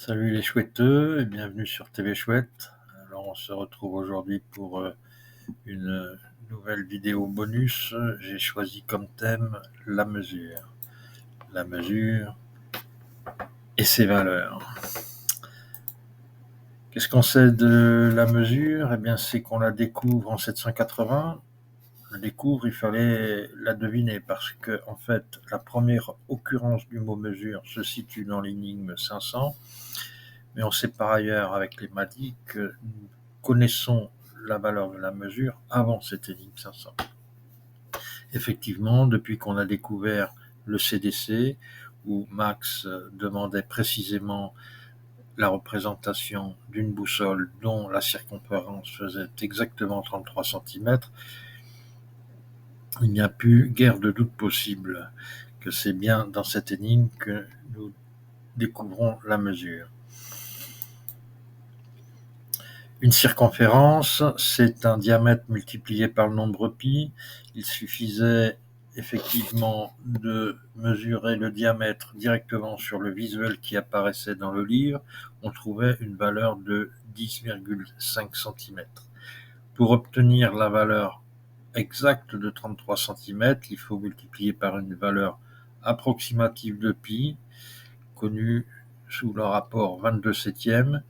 Salut les chouetteux et bienvenue sur TV Chouette. Alors on se retrouve aujourd'hui pour une nouvelle vidéo bonus. J'ai choisi comme thème la mesure. La mesure et ses valeurs. Qu'est-ce qu'on sait de la mesure? Eh bien c'est qu'on la découvre en 780. La découvre, il fallait la deviner parce que en fait la première occurrence du mot mesure se situe dans l'énigme 500. Mais on sait par ailleurs avec les MADI que nous connaissons la valeur de la mesure avant cette énigme 500. Effectivement, depuis qu'on a découvert le CDC, où Max demandait précisément la représentation d'une boussole dont la circonférence faisait exactement 33 cm, il n'y a plus guère de doute possible que c'est bien dans cette énigme que nous découvrons la mesure. Une circonférence, c'est un diamètre multiplié par le nombre pi. Il suffisait effectivement de mesurer le diamètre directement sur le visuel qui apparaissait dans le livre. On trouvait une valeur de 10,5 cm. Pour obtenir la valeur exacte de 33 cm, il faut multiplier par une valeur approximative de pi, connue sous le rapport 22 septièmes.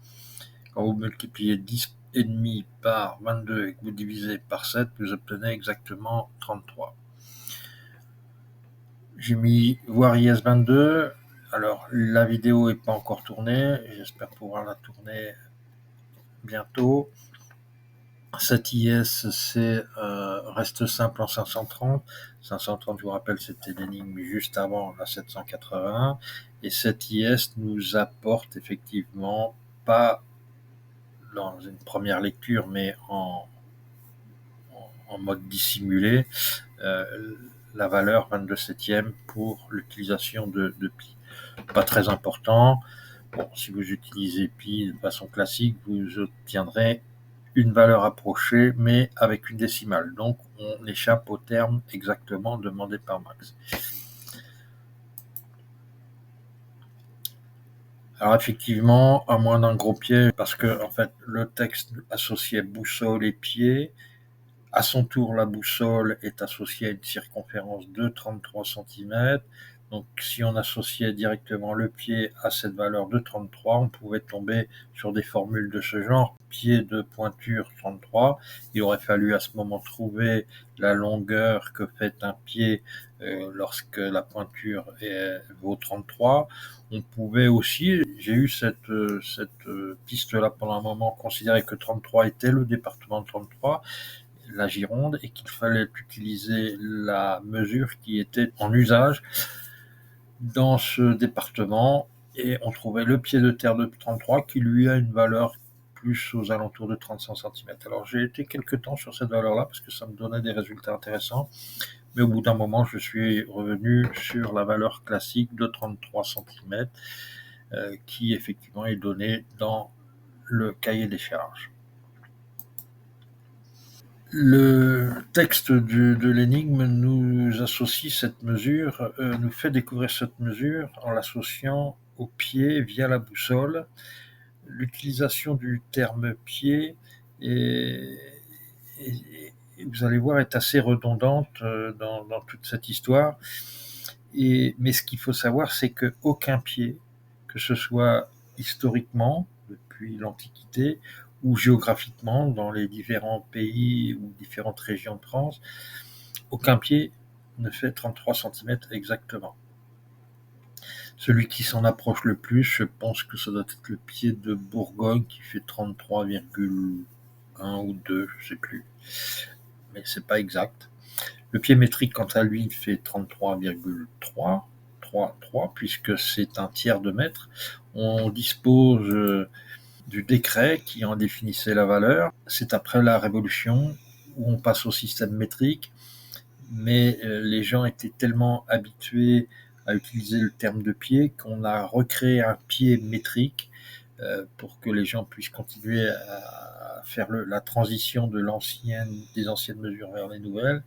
Quand vous multipliez 10,5 par 22 et que vous divisez par 7, vous obtenez exactement 33. J'ai mis voir IS22. Alors, la vidéo n'est pas encore tournée. J'espère pouvoir la tourner bientôt. Cet IS, c'est reste simple en 530. 530, je vous rappelle, c'était l'énigme juste avant la 780. Et cet IS nous apporte effectivement pas dans une première lecture, mais en mode dissimulé, la valeur 22 septièmes pour l'utilisation de pi. Pas très important. Bon, si vous utilisez pi de façon classique, vous obtiendrez une valeur approchée, mais avec une décimale. Donc, on échappe au terme exactement demandé par Max. Alors effectivement, à moins d'un gros pied, parce que en fait, le texte associait boussole et pied. À son tour, la boussole est associée à une circonférence de 33 cm. Donc, si on associait directement le pied à cette valeur de 33, on pouvait tomber sur des formules de ce genre. Pied de pointure 33. Il aurait fallu à ce moment trouver la longueur que fait un pied lorsque la pointure vaut 33. On pouvait aussi, j'ai eu cette piste-là pendant un moment, considérer que 33 était le département de 33, la Gironde, et qu'il fallait utiliser la mesure qui était en usage dans ce département, et on trouvait le pied de terre de 33 qui lui a une valeur plus aux alentours de 35 cm. Alors j'ai été quelque temps sur cette valeur-là parce que ça me donnait des résultats intéressants, mais au bout d'un moment je suis revenu sur la valeur classique de 33 cm qui effectivement est donnée dans le cahier des charges. Le texte de l'énigme nous associe cette mesure, nous fait découvrir cette mesure en l'associant au pied via la boussole. L'utilisation du terme pied est, vous allez voir, est assez redondante dans toute cette histoire. Mais ce qu'il faut savoir, c'est qu'aucun pied, que ce soit historiquement, depuis l'Antiquité, ou géographiquement, dans les différents pays ou différentes régions de France, aucun pied ne fait 33 cm exactement. Celui qui s'en approche le plus, je pense que ça doit être le pied de Bourgogne qui fait 33,1 ou 2, je ne sais plus. Mais c'est pas exact. Le pied métrique, quant à lui, fait 33,3, puisque c'est un tiers de mètre. On dispose du décret qui en définissait la valeur. C'est après la Révolution où on passe au système métrique, mais les gens étaient tellement habitués à utiliser le terme de pied qu'on a recréé un pied métrique pour que les gens puissent continuer à faire la transition des anciennes mesures vers les nouvelles.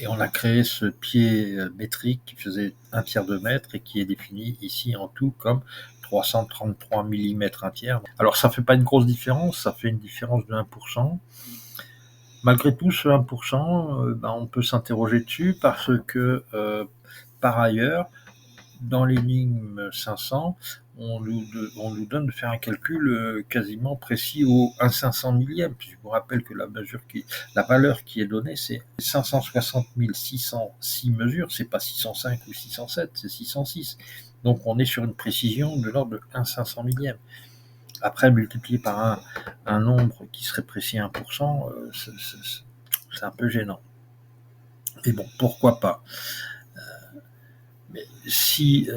Et on a créé ce pied métrique qui faisait 1/3 de mètre et qui est défini ici en tout comme 333 millimètres 1/3. Alors ça fait pas une grosse différence, ça fait une différence de 1%. Malgré tout, ce 1%, on peut s'interroger dessus parce que, par ailleurs, dans l'énigme 500, on nous donne de faire un calcul quasiment précis au 1/500 millième. Je vous rappelle que la valeur qui est donnée, c'est 560 606 mesures, c'est pas 605 ou 607, c'est 606. Donc on est sur une précision de l'ordre de 1/500 millième. Après, multiplié par un nombre qui serait précis à 1%, c'est un peu gênant. Mais bon, pourquoi pas. Mais si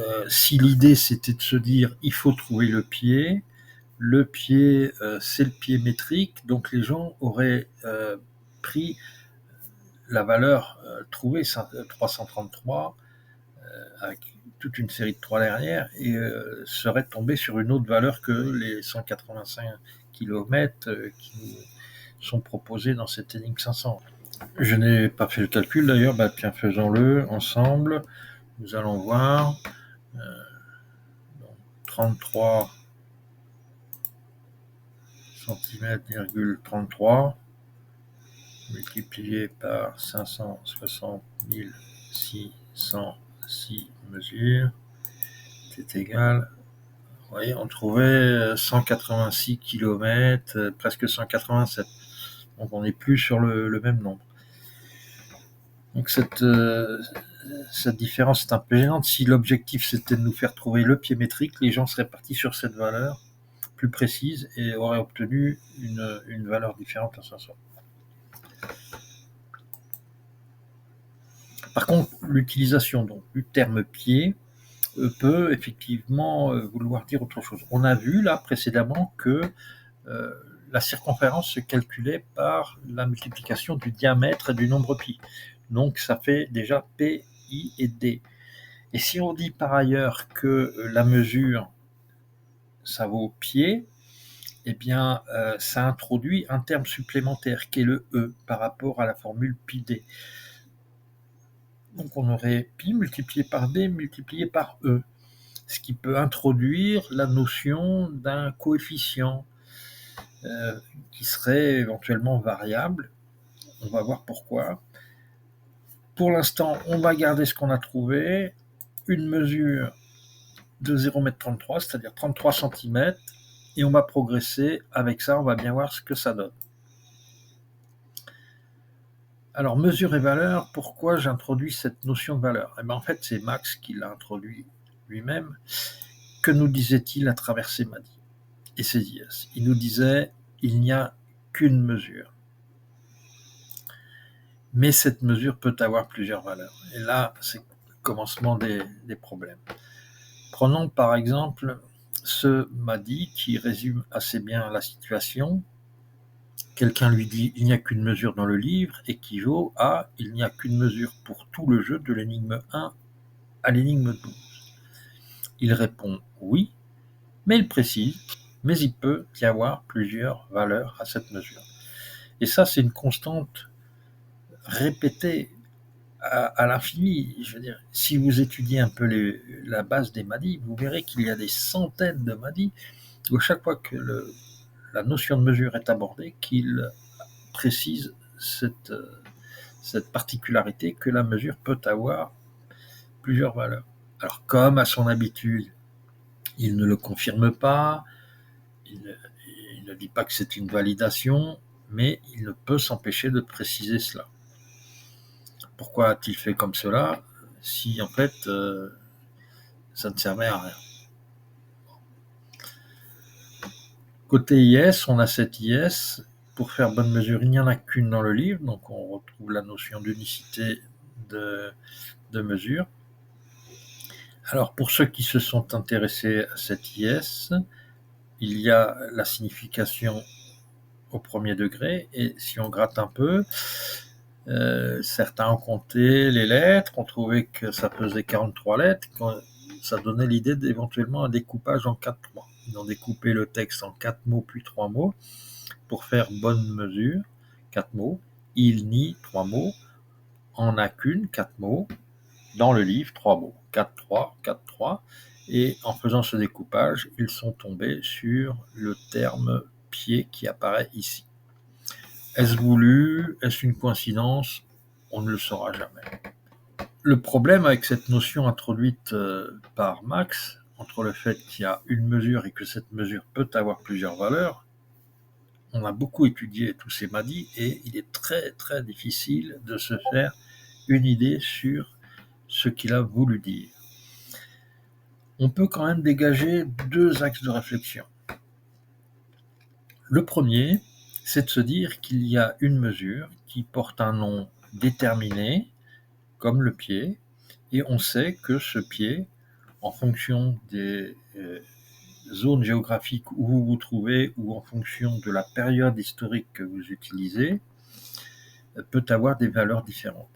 l'idée c'était de se dire il faut trouver le pied c'est le pied métrique, donc les gens auraient pris la valeur trouvée, 333, avec toute une série de 3 derrière, et seraient tombés sur une autre valeur que les 185 km qui nous sont proposés dans cette énigme 500. Je n'ai pas fait le calcul d'ailleurs, tiens, faisons-le ensemble. Nous allons voir 33 cm,33 multiplié par 560 606 mesures, c'est égal. Vous voyez, on trouvait 186 km, presque 187. Donc on n'est plus sur le même nombre. Donc cette différence est un peu gênante. Si l'objectif c'était de nous faire trouver le pied métrique, les gens seraient partis sur cette valeur plus précise et auraient obtenu une valeur différente à 500. Par contre, l'utilisation du terme pied peut effectivement vouloir dire autre chose. On a vu là précédemment que la circonférence se calculait par la multiplication du diamètre et du nombre pi. Donc ça fait déjà P, I et D. Et si on dit par ailleurs que la mesure, ça vaut pied, eh bien ça introduit un terme supplémentaire qui est le E par rapport à la formule pi D. Donc on aurait pi multiplié par D multiplié par E, ce qui peut introduire la notion d'un coefficient qui serait éventuellement variable. On va voir pourquoi. Pour l'instant, on va garder ce qu'on a trouvé, une mesure de 0,33 m, c'est-à-dire 33 cm, et on va progresser avec ça, on va bien voir ce que ça donne. Alors, mesure et valeur, pourquoi j'introduis cette notion de valeur ? En fait, c'est Max qui l'a introduit lui-même. Que nous disait-il à travers ses Madi et ses IS ? Il nous disait, il n'y a qu'une mesure. Mais cette mesure peut avoir plusieurs valeurs. Et là, c'est le commencement des problèmes. Prenons par exemple ce Madi qui résume assez bien la situation. Quelqu'un lui dit « il n'y a qu'une mesure dans le livre » équivaut à « il n'y a qu'une mesure pour tout le jeu de l'énigme 1 à l'énigme 12 ». Il répond « oui », mais il précise « mais il peut y avoir plusieurs valeurs à cette mesure ». Et ça, c'est une constante répétée à l'infini. Je veux dire, si vous étudiez un peu la base des Madi, vous verrez qu'il y a des centaines de Madi où à chaque fois que la notion de mesure est abordée, qu'il précise cette particularité que la mesure peut avoir plusieurs valeurs. Alors, comme à son habitude, il ne le confirme pas, il ne dit pas que c'est une validation, mais il ne peut s'empêcher de préciser cela. Pourquoi a-t-il fait comme cela si en fait ça ne servait à rien? Côté IS, on a cette IS. Pour faire bonne mesure, il n'y en a qu'une dans le livre, donc on retrouve la notion d'unicité de mesure. Alors pour ceux qui se sont intéressés à cette IS, il y a la signification au premier degré, et si on gratte un peu, certains ont compté les lettres, ont trouvé que ça faisait 43 lettres, ça donnait l'idée d'éventuellement un découpage en 4 mots. Ils ont découpé le texte en 4 mots puis 3 mots pour faire bonne mesure, 4 mots, il nie 3 mots, en a qu'une, 4 mots. Dans le livre, 3 mots, 4-3, 4-3. Et en faisant ce découpage, ils sont tombés sur le terme pied qui apparaît ici. Est-ce voulu? Est-ce une coïncidence? On ne le saura jamais. Le problème avec cette notion introduite par Max, entre le fait qu'il y a une mesure et que cette mesure peut avoir plusieurs valeurs, on a beaucoup étudié tous ces madis et il est très très difficile de se faire une idée sur ce qu'il a voulu dire. On peut quand même dégager 2 axes de réflexion. Le premier, c'est de se dire qu'il y a une mesure qui porte un nom déterminé, comme le pied, et on sait que ce pied, en fonction des zones géographiques où vous vous trouvez ou en fonction de la période historique que vous utilisez, peut avoir des valeurs différentes.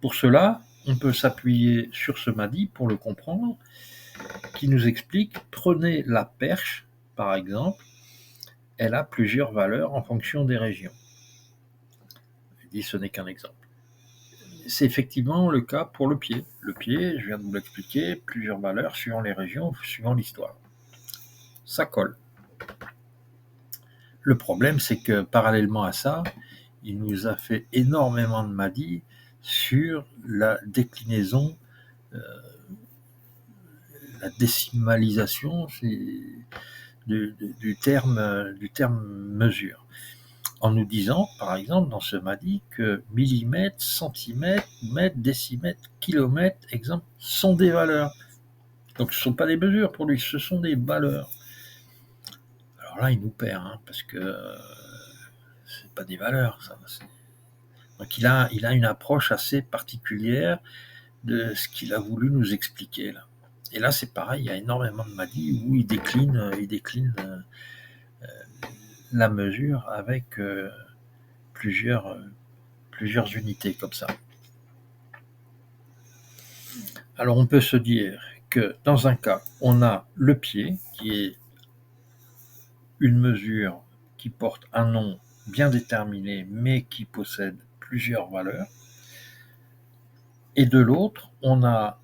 Pour cela, on peut s'appuyer sur ce madi pour le comprendre, qui nous explique, prenez la perche, par exemple, elle a plusieurs valeurs en fonction des régions. Je dis, ce n'est qu'un exemple. C'est effectivement le cas pour le pied. Le pied, je viens de vous l'expliquer, plusieurs valeurs suivant les régions, suivant l'histoire. Ça colle. Le problème, c'est que parallèlement à ça, il nous a fait énormément de madis sur la déclinaison, la décimalisation du terme mesure. En nous disant, par exemple, dans ce madi, que millimètres, centimètres, mètres, décimètres, kilomètres, exemple, sont des valeurs. Donc ce ne sont pas des mesures pour lui, ce sont des valeurs. Alors là, il nous perd, parce que c'est pas des valeurs, ça. Donc il a une approche assez particulière de ce qu'il a voulu nous expliquer là. Et là, c'est pareil, il y a énormément de madis où il décline la mesure avec plusieurs unités comme ça. Alors on peut se dire que dans un cas, on a le pied qui est une mesure qui porte un nom bien déterminé mais qui possède plusieurs valeurs. Et de l'autre, on a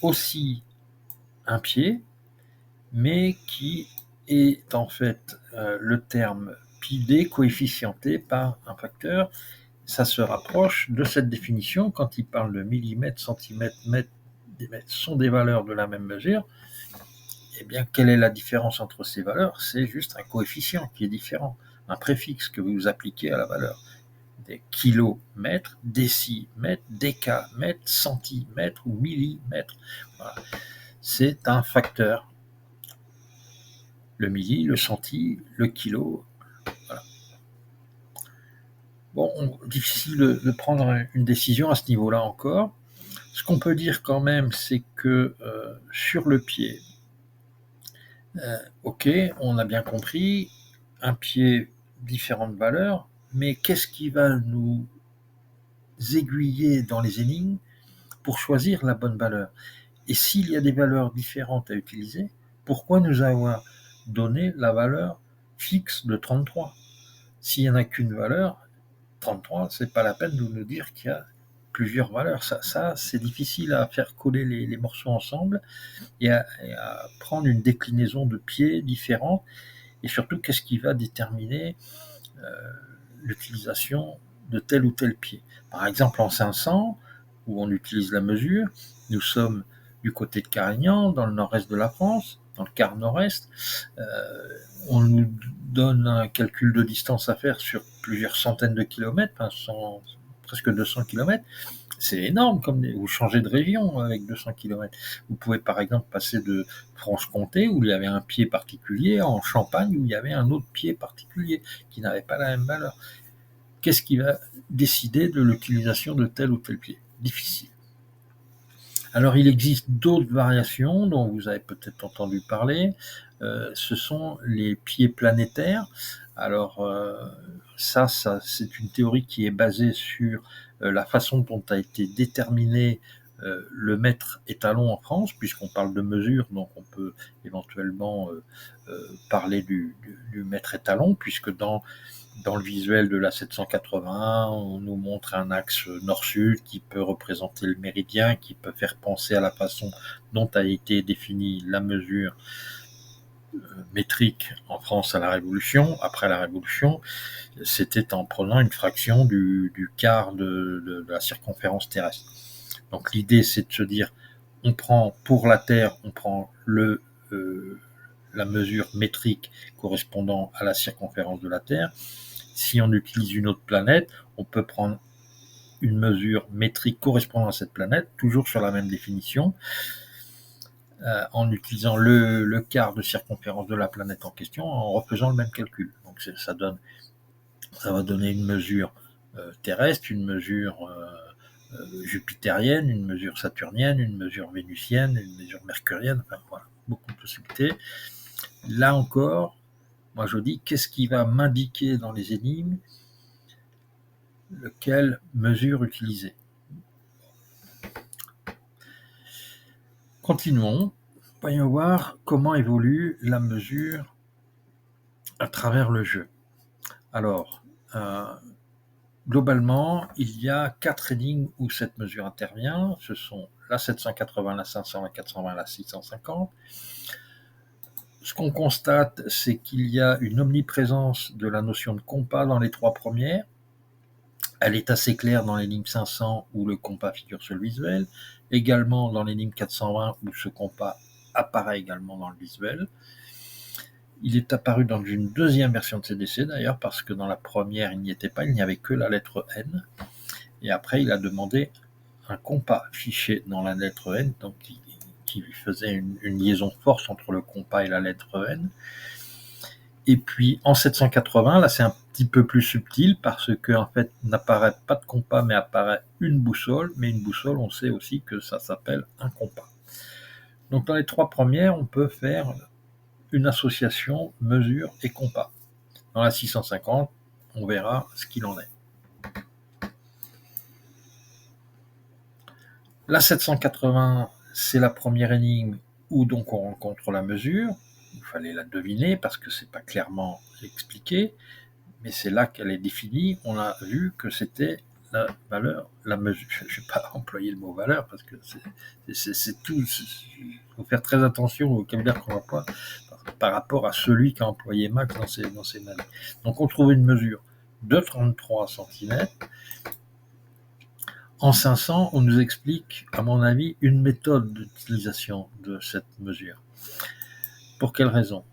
aussi un pied mais qui est en fait le terme pi-d coefficienté par un facteur. Ça se rapproche de cette définition quand il parle de millimètres, centimètres, mètres, sont des valeurs de la même mesure. Eh bien, quelle est la différence entre ces valeurs? C'est juste un coefficient qui est différent, un préfixe que vous appliquez à la valeur. Des kilomètres, décimètres, décamètres, centimètres ou millimètres. Voilà. C'est un facteur. Le milli, le centi, le kilo. Voilà. Bon, difficile de prendre une décision à ce niveau-là encore. Ce qu'on peut dire quand même, c'est que sur le pied, ok, on a bien compris, un pied, différentes valeurs, mais qu'est-ce qui va nous aiguiller dans les énigmes pour choisir la bonne valeur? Et s'il y a des valeurs différentes à utiliser, pourquoi nous avoir donné la valeur fixe de 33? S'il n'y en a qu'une valeur, 33, c'est pas la peine de nous dire qu'il y a plusieurs valeurs. Ça c'est difficile à faire coller les morceaux ensemble et à prendre une déclinaison de pieds différents. Et surtout, qu'est-ce qui va déterminer l'utilisation de tel ou tel pied? Par exemple, en 500, où on utilise la mesure, nous sommes du côté de Carignan, dans le nord-est de la France, dans le quart nord-est. On nous donne un calcul de distance à faire sur plusieurs centaines de kilomètres, presque 200 kilomètres. C'est énorme, vous changez de région avec 200 kilomètres. Vous pouvez par exemple passer de Franche-Comté, où il y avait un pied particulier, en Champagne, où il y avait un autre pied particulier, qui n'avait pas la même valeur. Qu'est-ce qui va décider de l'utilisation de tel ou tel pied? Difficile. Alors il existe d'autres variations dont vous avez peut-être entendu parler. Ce sont les pieds planétaires. Alors ça c'est une théorie qui est basée sur la façon dont a été déterminé le mètre étalon en France, puisqu'on parle de mesure, donc on peut éventuellement parler du mètre étalon, puisque dans dans le visuel de la 780, on nous montre un axe nord-sud qui peut représenter le méridien, qui peut faire penser à la façon dont a été définie la mesure métrique en France à la Révolution. Après la Révolution, c'était en prenant une fraction du quart de la circonférence terrestre. Donc l'idée, c'est de se dire, on prend pour la Terre, on prend la mesure métrique correspondant à la circonférence de la Terre. Si on utilise une autre planète, on peut prendre une mesure métrique correspondant à cette planète, toujours sur la même définition, en utilisant le quart de circonférence de la planète en question, en refaisant le même calcul. Donc ça va donner une mesure terrestre, une mesure jupitérienne, une mesure saturnienne, une mesure vénusienne, une mesure mercurienne, enfin voilà, beaucoup de possibilités. Là encore, moi je dis, qu'est-ce qui va m'indiquer dans les énigmes quelle mesure utiliser. Continuons, voyons voir comment évolue la mesure à travers le jeu. Alors, globalement, il y a 4 énigmes où cette mesure intervient. Ce sont la 780, la 500, la 420, la 650. Ce qu'on constate, c'est qu'il y a une omniprésence de la notion de compas dans les 3 premières. Elle est assez claire dans l'énigme 500 où le compas figure sur le visuel, également dans l'énigme 420 où ce compas apparaît également dans le visuel. Il est apparu dans une deuxième version de CDC d'ailleurs, parce que dans la première il n'y était pas, il n'y avait que la lettre N. Et après il a demandé un compas fiché dans la lettre N, donc qui faisait une liaison forte entre le compas et la lettre N. Et puis en 780, là c'est un petit peu plus subtil parce que en fait n'apparaît pas de compas mais apparaît une boussole, mais une boussole on sait aussi que ça s'appelle un compas. Donc dans les 3 premières on peut faire une association mesure et compas. Dans la 650 on verra ce qu'il en est. La 780 c'est la première énigme où donc on rencontre la mesure. Il fallait la deviner parce que c'est pas clairement expliqué, mais c'est là qu'elle est définie. On a vu que c'était la valeur, la mesure. Je ne vais pas employer le mot valeur parce que c'est tout. Il faut faire très attention au vocabulaire qu'on emploie par rapport à celui qu'a employé Max dans ses manuels. Donc on trouve une mesure de 33 cm. En 500, on nous explique, à mon avis, une méthode d'utilisation de cette mesure. Pour quelle raison ?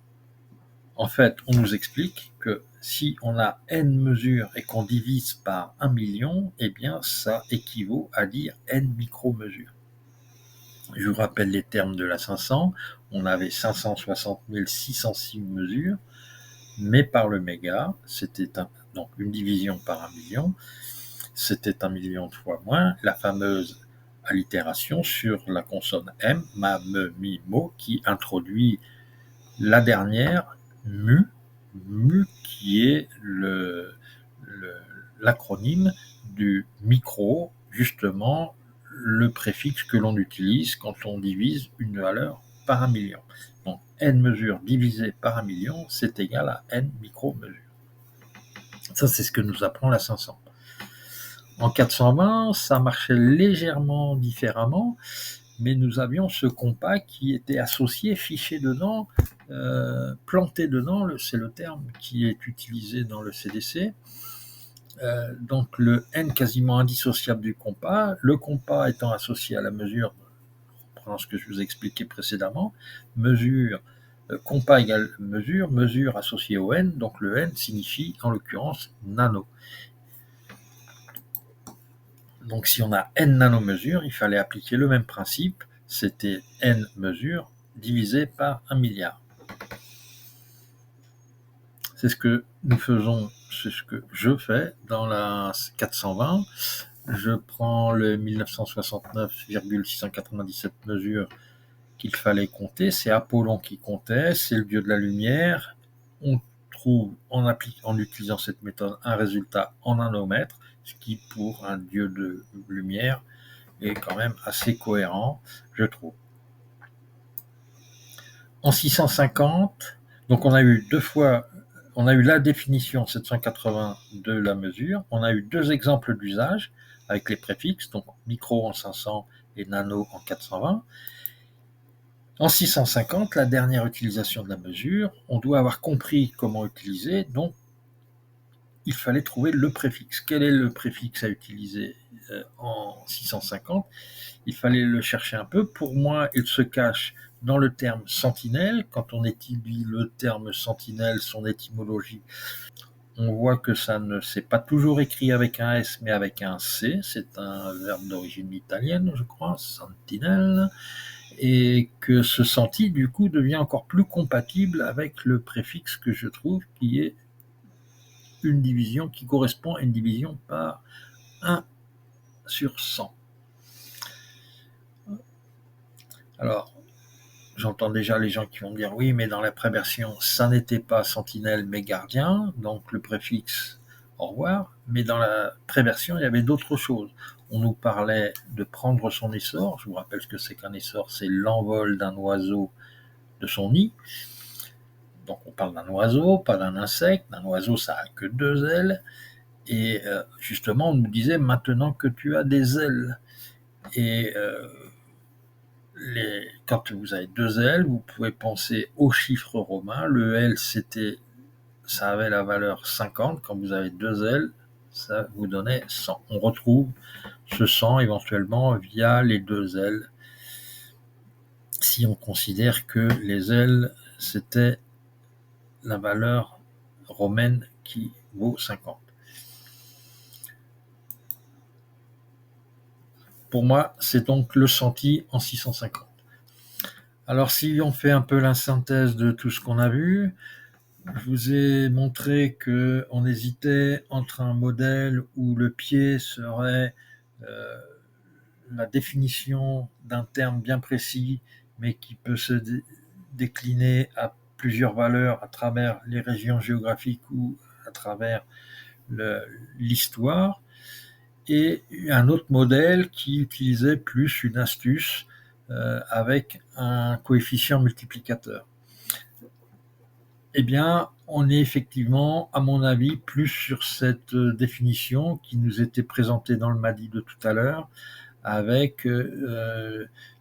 En fait, on nous explique que si on a n mesures et qu'on divise par 1 million, eh bien ça équivaut à dire n micro-mesures. Je vous rappelle les termes de la 500. On avait 560 606 mesures, mais par le méga, c'était donc une division par 1 million, c'était 1 million de fois moins la fameuse allitération sur la consonne M, ma, me, mi, mo, qui introduit la dernière, mu qui est l'acronyme du micro, justement le préfixe que l'on utilise quand on divise une valeur par 1 million. Donc n mesures divisé par 1 million, c'est égal à n micro-mesures. Ça, c'est ce que nous apprend la 500. En 420, ça marchait légèrement différemment, mais nous avions ce compas qui était associé, fiché dedans, planté dedans, c'est le terme qui est utilisé dans le CDC. Donc le n quasiment indissociable du compas, le compas étant associé à la mesure, prenant ce que je vous ai expliqué précédemment, mesure, compas égale mesure, mesure associée au n, donc le n signifie en l'occurrence nano. Donc si on a n nanomesures, il fallait appliquer le même principe, c'était n mesures divisé par 1 milliard. C'est ce que nous faisons, c'est ce que je fais dans la 420. Je prends le 1969,697 mesures qu'il fallait compter. C'est Apollon qui comptait, c'est le dieu de la lumière. On trouve, en utilisant cette méthode, un résultat en nanomètres, ce qui, pour un dieu de lumière, est quand même assez cohérent, je trouve. En 650, donc on a eu 2 fois... on a eu la définition 780 de la mesure, on a eu 2 exemples d'usage avec les préfixes, donc micro en 500 et nano en 420. En 650, la dernière utilisation de la mesure, on doit avoir compris comment utiliser, donc il fallait trouver le préfixe. Quel est le préfixe à utiliser en 650? Il fallait le chercher un peu. Pour moi, il se cache dans le terme sentinelle. Quand on étudie le terme sentinelle, son étymologie, on voit que ça ne s'est pas toujours écrit avec un S, mais avec un C. C'est un verbe d'origine italienne, je crois, sentinelle. Et que ce senti, du coup, devient encore plus compatible avec le préfixe que je trouve qui est une division qui correspond à une division par 1 sur 100. Alors, j'entends déjà les gens qui vont me dire oui, mais dans la préversion, ça n'était pas sentinelle mais gardien, donc le préfixe au revoir. Mais dans la préversion, il y avait d'autres choses. On nous parlait de prendre son essor. Je vous rappelle ce que c'est qu'un essor, c'est l'envol d'un oiseau de son nid. Donc on parle d'un oiseau, pas d'un insecte. D'un oiseau, ça a que 2 ailes. Et justement, on nous disait maintenant que tu as des ailes. Et quand vous avez 2 ailes, vous pouvez penser au chiffre romain. Le L, ça avait la valeur 50. Quand vous avez 2 ailes, ça vous donnait 100. On retrouve ce 100 éventuellement via les 2 ailes, si on considère que les ailes, c'était la valeur romaine qui vaut 50. Pour moi, c'est donc le senti en 650. Alors, si on fait un peu la synthèse de tout ce qu'on a vu, je vous ai montré qu'on hésitait entre un modèle où le pied serait la définition d'un terme bien précis, mais qui peut se décliner à plusieurs valeurs à travers les régions géographiques ou à travers l'histoire, et un autre modèle qui utilisait plus une astuce avec un coefficient multiplicateur. Eh bien, on est effectivement, à mon avis, plus sur cette définition qui nous était présentée dans le MADI de tout à l'heure, avec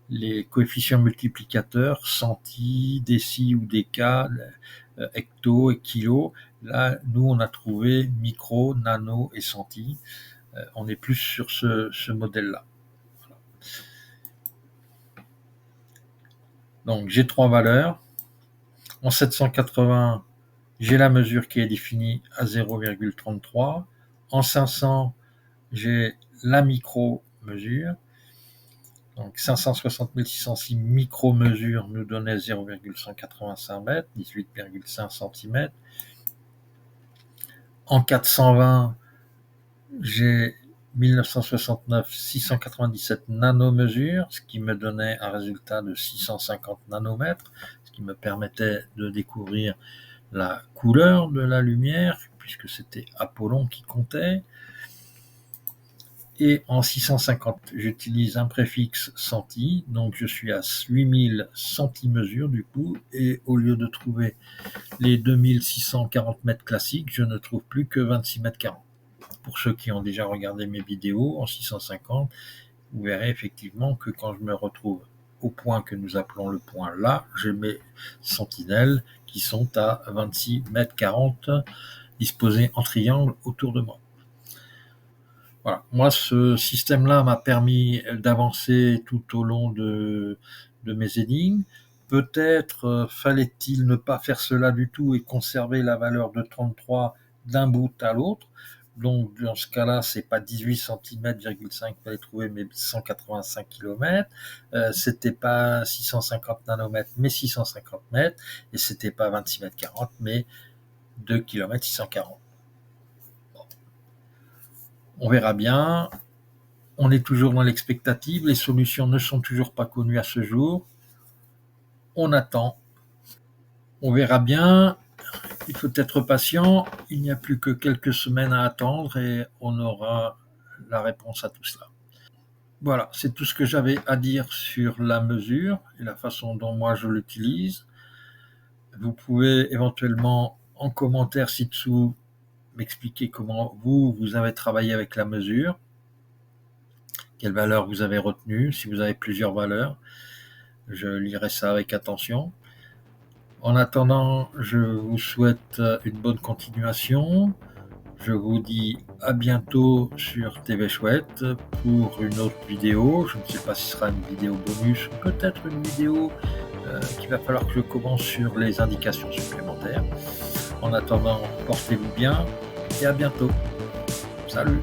les coefficients multiplicateurs, centi, déci ou déca, hecto et kilo. Là, nous, on a trouvé micro, nano et centi. On est plus sur ce modèle-là. Voilà. Donc, j'ai 3 valeurs. En 780, j'ai la mesure qui est définie à 0,33. En 500, j'ai la micro-mesure. Donc 560 606 micro-mesures nous donnait 0,185 mètres, 18,5 cm. En 420, j'ai 1969 697 nanomesures, ce qui me donnait un résultat de 650 nanomètres, ce qui me permettait de découvrir la couleur de la lumière, puisque c'était Apollon qui comptait. Et en 650, j'utilise un préfixe centi, donc je suis à 8000 centimesures du coup, et au lieu de trouver les 2640 mètres classiques, je ne trouve plus que 26 mètres 40. Pour ceux qui ont déjà regardé mes vidéos en 650, vous verrez effectivement que quand je me retrouve au point que nous appelons le point là, j'ai mes sentinelles qui sont à 26 mètres 40 disposées en triangle autour de moi. Voilà. Moi, ce système-là m'a permis d'avancer tout au long de mes énigmes. Peut-être fallait-il ne pas faire cela du tout et conserver la valeur de 33 d'un bout à l'autre. Donc, dans ce cas-là, c'est pas 18 cm,5 qu'il fallait trouver, mais 185 km. C'était pas 650 nanomètres, mais 650 mètres. Et c'était pas 26 mètres 40, mais 2 km 640. On verra bien. On est toujours dans l'expectative. Les solutions ne sont toujours pas connues à ce jour. On attend. On verra bien. Il faut être patient. Il n'y a plus que quelques semaines à attendre et on aura la réponse à tout cela. Voilà, c'est tout ce que j'avais à dire sur la mesure et la façon dont moi je l'utilise. Vous pouvez éventuellement en commentaire ci-dessous m'expliquer comment vous avez travaillé avec la mesure, quelle valeur vous avez retenue, si vous avez plusieurs valeurs. Je lirai ça avec attention. En attendant, je vous souhaite une bonne continuation. Je vous dis à bientôt sur TV Chouette pour une autre vidéo. Je ne sais pas si ce sera une vidéo bonus, peut-être une vidéo qu'il va falloir que je commence sur les indications supplémentaires. En attendant, portez-vous bien et à bientôt. Salut!